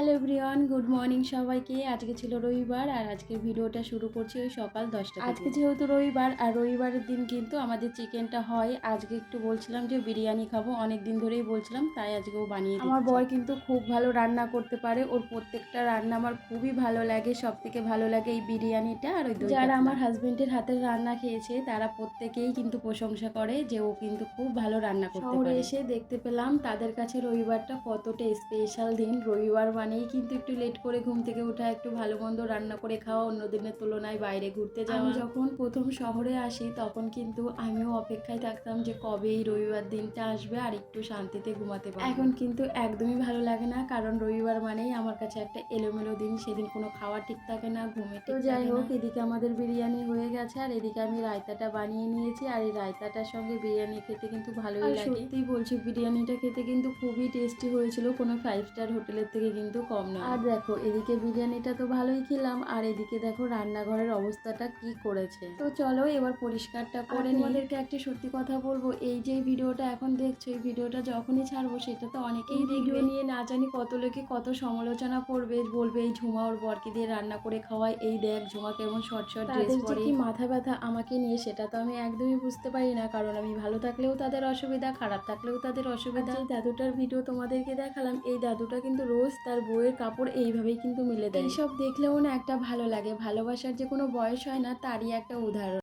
Hello everyone, good morning সবাইকে। আজকে ছিল রবিবার আর আজকের ভিডিওটা শুরু করছি ওই সকাল 10টা থেকে। আজকে যেহেতু রবিবার আর রবিবারের দিন কিন্তু আমাদের চিকেনটা হয়। আজকে একটু বলছিলাম যে বিরিয়ানি খাবো, অনেক দিন ধরেই বলছিলাম, তাই আজকেও বানিয়ে দিচ্ছি। আমার বর কিন্তু খুব ভালো রান্না করতে পারে, ওর প্রত্যেকটা রান্না আমার খুবই ভালো লাগে। সব থেকে ভালো লাগে এই বিরিয়ানিটা আর ওই দই কাতলা। যারা আমার হাজবেন্ডের হাতের রান্না খেয়েছে তারা প্রত্যেকেই কিন্তু প্রশংসা করে যে ও কিন্তু খুব ভালো রান্না করতে পারে। শহরে এসে দেখতে পেলাম তাদের কাছে রবিবারটা কতটা স্পেশাল দিন। রবিবার মানেই কিন্তু একটু লেট করে ঘুম থেকে ওঠা, একটু ভালো মন্দ রান্না করে খাওয়া, অন্য দিনের তুলনায় বাইরে ঘুরতে যাওয়া। আমি যখন প্রথম শহরে আসি তখন কিন্তু আমিও অপেক্ষায় থাকতাম যে কবে এই রবিবার দিনটা আসবে আর একটু শান্তিতে ঘুমাতে পারবো। এখন কিন্তু একদমই ভালো লাগে না, কারণ রবিবার মানেই আমার কাছে একটা এলোমেলো দিন। সেদিন কোনো খাওয়া ঠিক থাকে না, ঘুমে ঠিক থাকে না। যাই হোক, এদিকে আমাদের বিরিয়ানি হয়ে গেছে আর এদিকে আমি রায়তাটা বানিয়ে নিয়েছি। আর এই রায়তাটার সঙ্গে বিরিয়ানি খেতে কিন্তু ভালোই লাগে। সত্যিই বলছি, বিরিয়ানিটা খেতে কিন্তু খুবই টেস্টি হয়েছিল, কোনো 5 স্টার হোটেলের থেকে কিন্তু কম নয়। আর দেখো, এদিকে বিরিয়ানিটা তো ভালোই খেলাম আর এদিকে দেখো রান্নাঘরের অবস্থাটা কি করেছে। তো চলো এবার পরিষ্কারটা করে নিই। তোমাদেরকে একটা সত্যি কথা বলবো, এই যে ভিডিওটা এখন দেখছো, এই ভিডিওটা যখনই ছাড়বো সেটা তো অনেকেই ভিডিও নিয়ে না জানি কত লোকে কত সমালোচনা করবে, বলবে এই ঝুমা ওর বরকে দিয়ে রান্না করে খাওয়ায়, এই দেখ ঝুমা কেমন শর্ট শর্ট ড্রেস পরে। কি মাথা ব্যথা আমাকে নিয়ে সেটা তো আমি একদমই বুঝতে পারি না, কারণ আমি ভালো থাকলেও তাদের অসুবিধা, খারাপ থাকলেও তাদের অসুবিধা। যে দাদুটার ভিডিও তোমাদেরকে দেখালাম, এই দাদুটা কিন্তু রোজ তার বউয়ের কাপড় এইভাবেই কিন্তু মিলে দেয়। এইসব দেখলেও না একটা ভালো লাগে। ভালোবাসার যে কোনো বয়স হয় না, তারই একটা উদাহরণ।